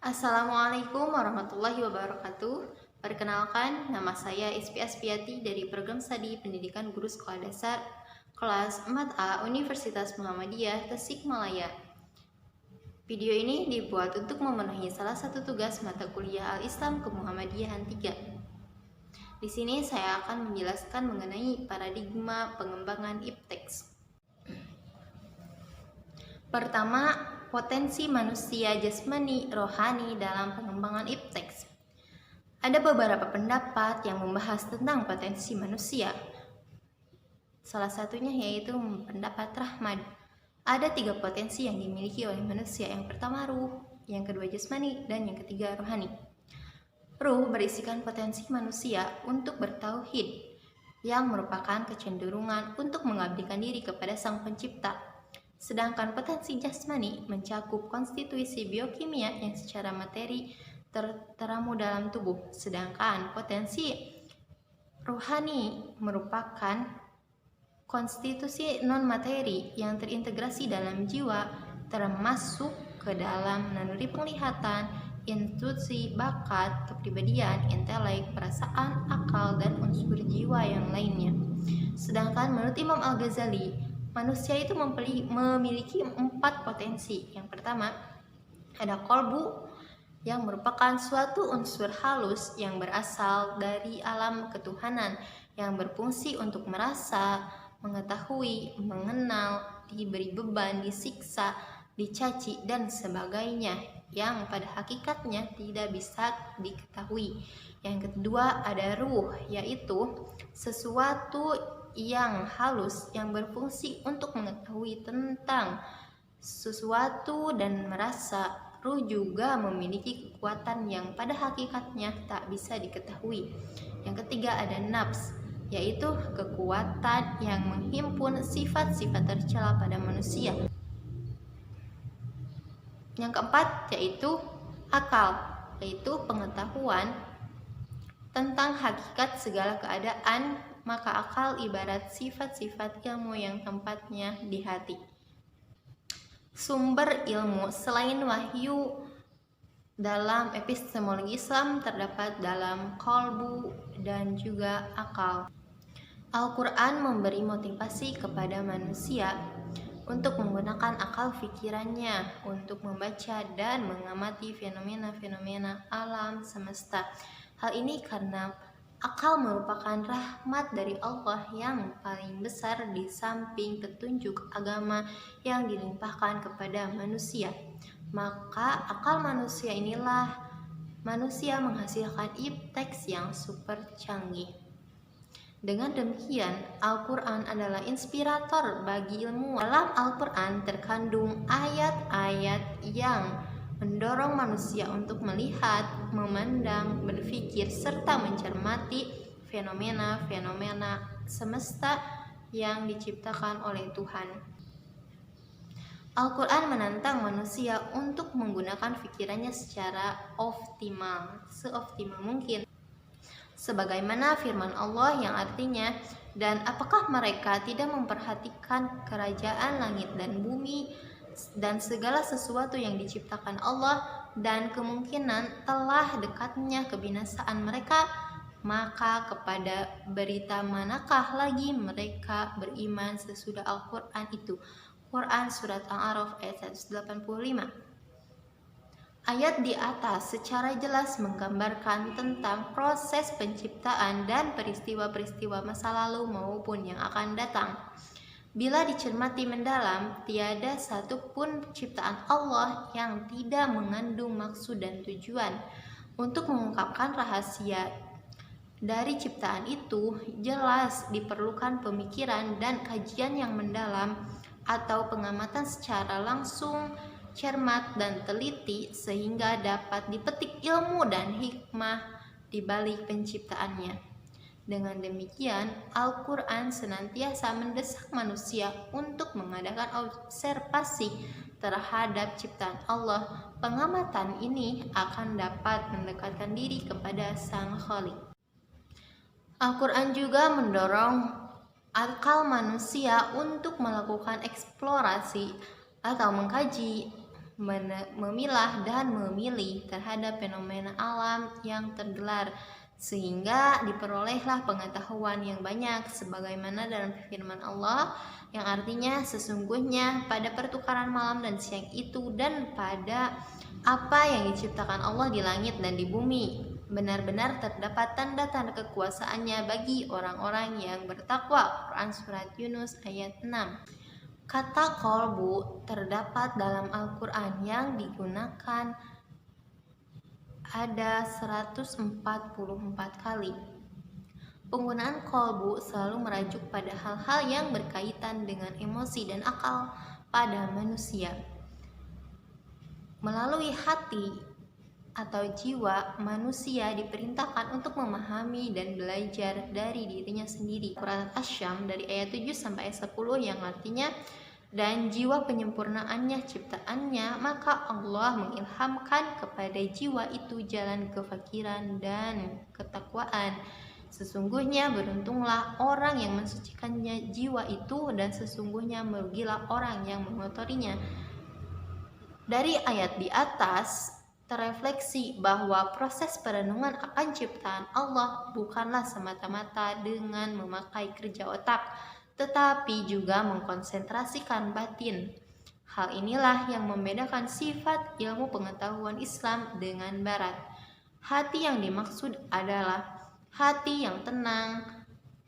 Assalamualaikum warahmatullahi wabarakatuh. Perkenalkan, nama saya Ispi Aspiati dari Program Studi Pendidikan Guru Sekolah Dasar kelas 4A Universitas Muhammadiyah Tasikmalaya. Video ini dibuat untuk memenuhi salah satu tugas mata kuliah Al-Islam Kemuhammadiyahan 3. Di sini saya akan menjelaskan mengenai paradigma pengembangan ipteks. Pertama, potensi manusia jasmani rohani dalam pengembangan ipteks. Ada beberapa pendapat yang membahas tentang potensi manusia. Salah satunya yaitu pendapat Rahmad. Ada 3 potensi yang dimiliki oleh manusia. Yang pertama ruh, yang kedua jasmani, dan yang ketiga rohani. Ruh berisikan potensi manusia untuk bertauhid, yang merupakan kecenderungan untuk mengabdikan diri kepada Sang Pencipta. Sedangkan potensi jasmani mencakup konstitusi biokimia yang secara materi teramu dalam tubuh. Sedangkan potensi rohani merupakan konstitusi non-materi yang terintegrasi dalam jiwa, termasuk ke dalam naluri penglihatan, intuisi, bakat, kepribadian, intelek, perasaan, akal, dan unsur jiwa yang lainnya. Sedangkan menurut Imam Al-Ghazali, manusia itu memiliki 4 potensi. Yang pertama, ada kolbu, yang merupakan suatu unsur halus yang berasal dari alam ketuhanan, yang berfungsi untuk merasa, mengetahui, mengenal, diberi beban, disiksa, dicaci, dan sebagainya, yang pada hakikatnya tidak bisa diketahui. Yang kedua, ada ruh, yaitu sesuatu yang halus yang berfungsi untuk mengetahui tentang sesuatu dan merasa. Ruh juga memiliki kekuatan yang pada hakikatnya tak bisa diketahui. Yang ketiga ada nafs, yaitu kekuatan yang menghimpun sifat-sifat tercela pada manusia. Yang keempat yaitu akal, yaitu pengetahuan tentang hakikat segala keadaan. Maka akal ibarat sifat-sifat ilmu yang tempatnya di hati. Sumber ilmu selain wahyu dalam epistemologi Islam terdapat dalam kolbu dan juga akal. Al-Quran memberi motivasi kepada manusia untuk menggunakan akal pikirannya untuk membaca dan mengamati fenomena-fenomena alam semesta. Hal ini karena akal merupakan rahmat dari Allah yang paling besar di samping petunjuk agama yang dilimpahkan kepada manusia. Maka akal manusia inilah manusia menghasilkan ipteks yang super canggih. Dengan demikian, Al-Quran adalah inspirator bagi ilmu. Dalam Al-Quran terkandung ayat-ayat yang mendorong manusia untuk melihat, memandang, berpikir, serta mencermati fenomena-fenomena semesta yang diciptakan oleh Tuhan. Al-Quran menantang manusia untuk menggunakan pikirannya secara optimal, seoptimal mungkin. Sebagaimana firman Allah yang artinya, dan apakah mereka tidak memperhatikan kerajaan langit dan bumi dan segala sesuatu yang diciptakan Allah, dan kemungkinan telah dekatnya kebinasaan mereka, maka kepada berita manakah lagi mereka beriman sesudah Al-Quran itu. Quran Surat Al-A'raf ayat 185. Ayat di atas secara jelas menggambarkan tentang proses penciptaan dan peristiwa-peristiwa masa lalu maupun yang akan datang. Bila dicermati mendalam, tiada satu pun ciptaan Allah yang tidak mengandung maksud dan tujuan. Untuk mengungkapkan rahasia dari ciptaan itu, jelas diperlukan pemikiran dan kajian yang mendalam atau pengamatan secara langsung, cermat dan teliti, sehingga dapat dipetik ilmu dan hikmah di balik penciptaannya. Dengan demikian, Al-Quran senantiasa mendesak manusia untuk mengadakan observasi terhadap ciptaan Allah. Pengamatan ini akan dapat mendekatkan diri kepada Sang Khalik. Al-Quran juga mendorong akal manusia untuk melakukan eksplorasi atau mengkaji memilah dan memilih terhadap fenomena alam yang tergelar, sehingga diperolehlah pengetahuan yang banyak sebagaimana dalam firman Allah yang artinya sesungguhnya pada pertukaran malam dan siang itu dan pada apa yang diciptakan Allah di langit dan di bumi benar-benar terdapat tanda-tanda kekuasaannya bagi orang-orang yang bertakwa. Quran Surat Yunus ayat 6. Kata kolbu terdapat dalam Al-Quran yang digunakan ada 144 kali. Penggunaan kolbu selalu merajuk pada hal-hal yang berkaitan dengan emosi dan akal pada manusia. Melalui hati atau jiwa, manusia diperintahkan untuk memahami dan belajar dari dirinya sendiri. Quran Asy-Syam dari ayat 7 sampai ayat 10 yang artinya dan jiwa penyempurnaannya ciptaannya, maka Allah mengilhamkan kepada jiwa itu jalan kefakiran dan ketakwaan. Sesungguhnya beruntunglah orang yang mensucikannya jiwa itu dan sesungguhnya merugilah orang yang mengotorinya. Dari ayat di atas terefleksi bahwa proses perenungan akan ciptaan Allah bukanlah semata-mata dengan memakai kerja otak, tetapi juga mengkonsentrasikan batin. Hal inilah yang membedakan sifat ilmu pengetahuan Islam dengan Barat. Hati yang dimaksud adalah hati yang tenang,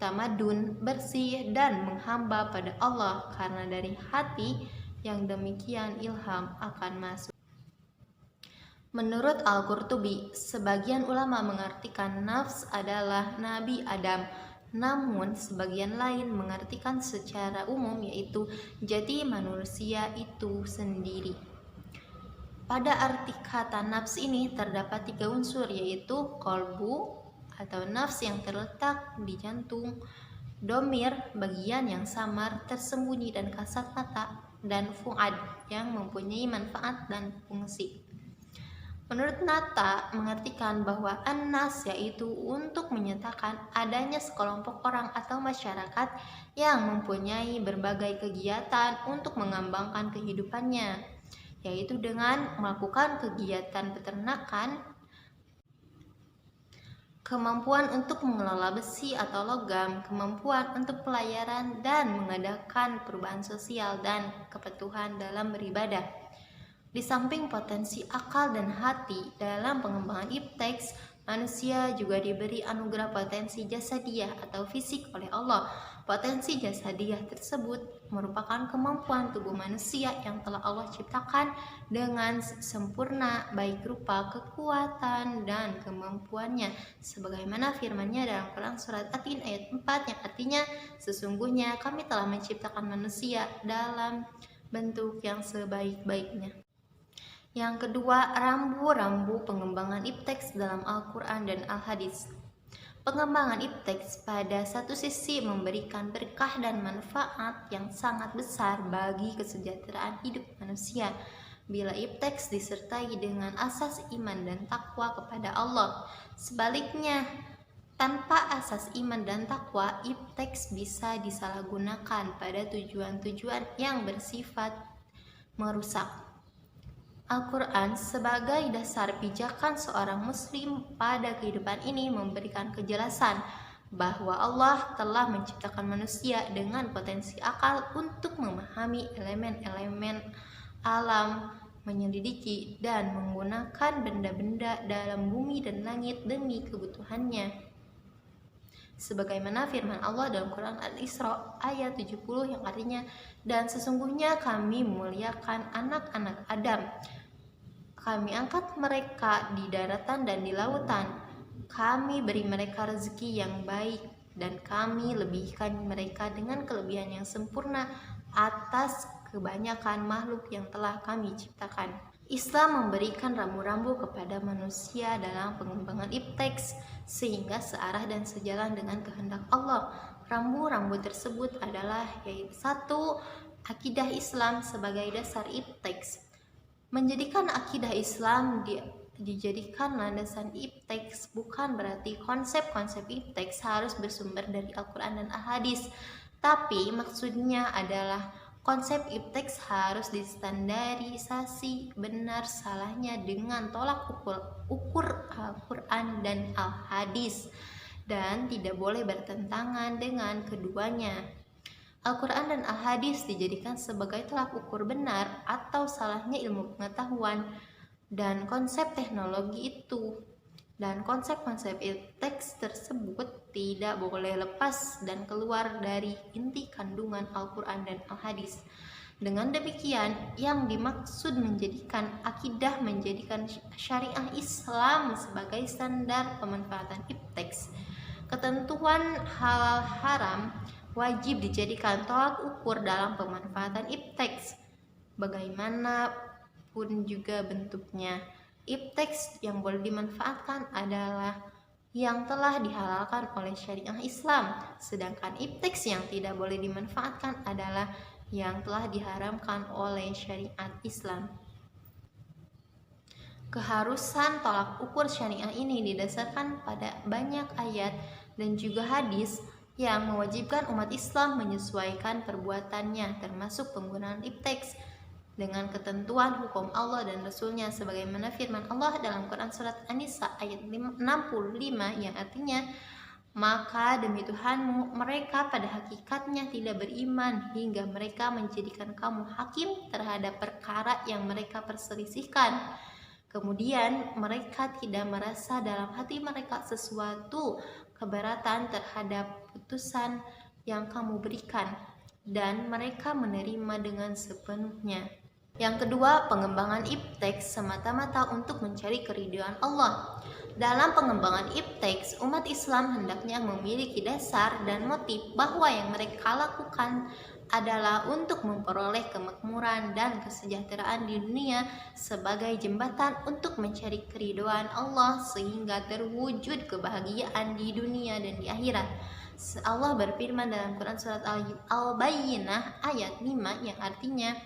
tamadun, bersih, dan menghamba pada Allah, karena dari hati yang demikian ilham akan masuk. Menurut Al-Qurtubi, sebagian ulama mengartikan nafs adalah Nabi Adam, namun sebagian lain mengartikan secara umum yaitu jati manusia itu sendiri. Pada arti kata nafs ini terdapat 3 unsur yaitu kolbu atau nafs yang terletak di jantung, domir bagian yang samar, tersembunyi dan kasat mata, dan fuad yang mempunyai manfaat dan fungsi. Menurut Nata, mengartikan bahwa an-nas yaitu untuk menyatakan adanya sekelompok orang atau masyarakat yang mempunyai berbagai kegiatan untuk mengembangkan kehidupannya, yaitu dengan melakukan kegiatan peternakan, kemampuan untuk mengelola besi atau logam, kemampuan untuk pelayaran, dan mengadakan perubahan sosial dan kepatuhan dalam beribadah. Di samping potensi akal dan hati dalam pengembangan ipteks, manusia juga diberi anugerah potensi jasadiyah atau fisik oleh Allah. Potensi jasadiyah tersebut merupakan kemampuan tubuh manusia yang telah Allah ciptakan dengan sempurna, baik rupa, kekuatan, dan kemampuannya. Sebagaimana firman-Nya dalam Quran Surat At-Tin ayat 4 yang artinya, sesungguhnya kami telah menciptakan manusia dalam bentuk yang sebaik-baiknya. Yang kedua, rambu-rambu pengembangan ipteks dalam Al-Quran dan Al-Hadis. Pengembangan ipteks pada satu sisi memberikan berkah dan manfaat yang sangat besar bagi kesejahteraan hidup manusia bila ipteks disertai dengan asas iman dan takwa kepada Allah. Sebaliknya, tanpa asas iman dan takwa, ipteks bisa disalahgunakan pada tujuan-tujuan yang bersifat merusak. Al-Quran sebagai dasar pijakan seorang muslim pada kehidupan ini memberikan kejelasan bahwa Allah telah menciptakan manusia dengan potensi akal untuk memahami elemen-elemen alam, menyelidiki dan menggunakan benda-benda dalam bumi dan langit demi kebutuhannya. Sebagaimana firman Allah dalam Quran Al-Isra ayat 70 yang artinya, dan sesungguhnya kami memuliakan anak-anak Adam. Kami angkat mereka di daratan dan di lautan. Kami beri mereka rezeki yang baik dan kami lebihkan mereka dengan kelebihan yang sempurna atas kebanyakan makhluk yang telah kami ciptakan. Islam memberikan rambu-rambu kepada manusia dalam pengembangan ipteks sehingga searah dan sejalan dengan kehendak Allah. Rambu-rambu tersebut adalah yaitu 1. Akidah Islam sebagai dasar ipteks. Menjadikan akidah Islam dijadikan landasan ipteks bukan berarti konsep-konsep ipteks harus bersumber dari Al-Quran dan Al-Hadis, tapi maksudnya adalah Konsep ipteks harus distandarisasi benar salahnya dengan tolak ukur Al-Quran dan Al-Hadis, dan tidak boleh bertentangan dengan keduanya. Al-Quran dan Al-Hadis dijadikan sebagai tolak ukur benar atau salahnya ilmu pengetahuan dan konsep teknologi itu. Dan konsep-konsep teks tersebut tidak boleh lepas dan keluar dari inti kandungan Al-Quran dan Al-Hadis. Dengan demikian, yang dimaksud menjadikan akidah menjadikan syariah Islam sebagai standar pemanfaatan ipteks. Ketentuan halal haram wajib dijadikan tolak ukur dalam pemanfaatan ipteks, bagaimanapun juga bentuknya. Ipteks yang boleh dimanfaatkan adalah yang telah dihalalkan oleh syariah Islam, sedangkan ipteks yang tidak boleh dimanfaatkan adalah yang telah diharamkan oleh syariat Islam. Keharusan tolak ukur syariah ini didasarkan pada banyak ayat dan juga hadis yang mewajibkan umat Islam menyesuaikan perbuatannya, termasuk penggunaan ipteks dengan ketentuan hukum Allah dan Rasulnya, sebagaimana firman Allah dalam Quran Surat An-Nisa ayat 65 yang artinya, maka demi Tuhanmu, mereka pada hakikatnya tidak beriman hingga mereka menjadikan kamu hakim terhadap perkara yang mereka perselisihkan. Kemudian mereka tidak merasa dalam hati mereka sesuatu keberatan terhadap putusan yang kamu berikan, dan mereka menerima dengan sepenuhnya. Yang kedua, pengembangan ipteks semata-mata untuk mencari keridhaan Allah. Dalam pengembangan ipteks, umat Islam hendaknya memiliki dasar dan motif bahwa yang mereka lakukan adalah untuk memperoleh kemakmuran dan kesejahteraan di dunia sebagai jembatan untuk mencari keridhaan Allah sehingga terwujud kebahagiaan di dunia dan di akhirat. Allah berfirman dalam Quran Surat Al-Bayyinah ayat 5 yang artinya,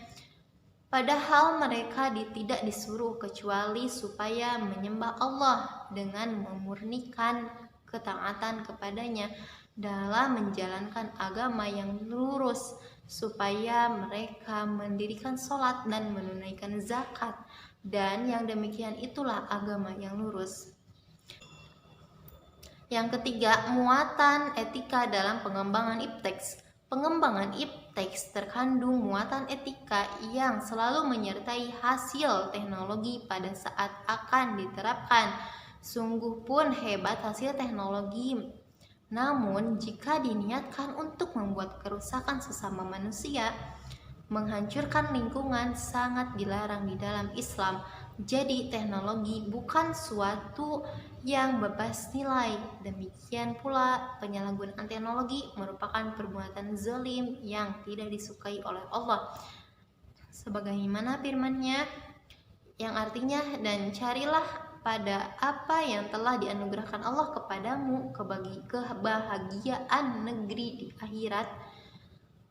padahal mereka tidak disuruh kecuali supaya menyembah Allah dengan memurnikan ketaatan kepadanya dalam menjalankan agama yang lurus, supaya mereka mendirikan sholat dan menunaikan zakat, dan yang demikian itulah agama yang lurus. Yang ketiga, muatan etika dalam pengembangan ipteks. Pengembangan ipteks terkandung muatan etika yang selalu menyertai hasil teknologi pada saat akan diterapkan. Sungguh pun hebat hasil teknologi, namun jika diniatkan untuk membuat kerusakan sesama manusia, menghancurkan lingkungan, sangat dilarang di dalam Islam. Jadi teknologi bukan suatu yang bebas nilai. Demikian pula penyalahgunaan teknologi merupakan perbuatan zalim yang tidak disukai oleh Allah. Sebagaimana firman-Nya yang artinya, dan carilah pada apa yang telah dianugerahkan Allah kepadamu kebahagiaan negeri di akhirat,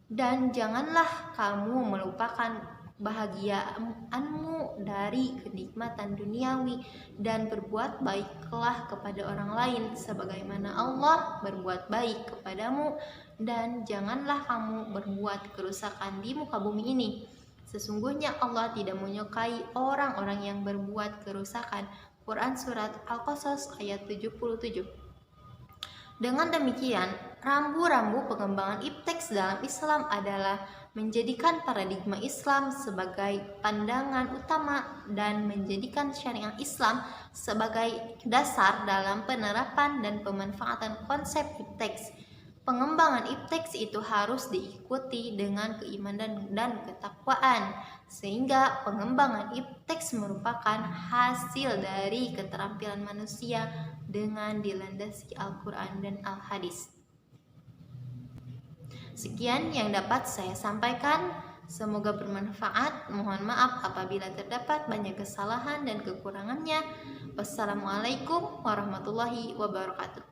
dan janganlah kamu melupakan bahagiaanmu dari kenikmatan duniawi, dan berbuat baiklah kepada orang lain sebagaimana Allah berbuat baik kepadamu, dan janganlah kamu berbuat kerusakan di muka bumi ini. Sesungguhnya Allah tidak menyukai orang-orang yang berbuat kerusakan. Quran Surat Al-Qasas ayat 77. Dengan demikian, rambu-rambu pengembangan ipteks dalam Islam adalah menjadikan paradigma Islam sebagai pandangan utama dan menjadikan syariat Islam sebagai dasar dalam penerapan dan pemanfaatan konsep ipteks. Pengembangan ipteks itu harus diikuti dengan keimanan dan ketakwaan, sehingga pengembangan ipteks merupakan hasil dari keterampilan manusia dengan dilandasi Al-Quran dan Al-Hadis. Sekian yang dapat saya sampaikan, semoga bermanfaat. Mohon maaf apabila terdapat banyak kesalahan dan kekurangannya. Wassalamualaikum warahmatullahi wabarakatuh.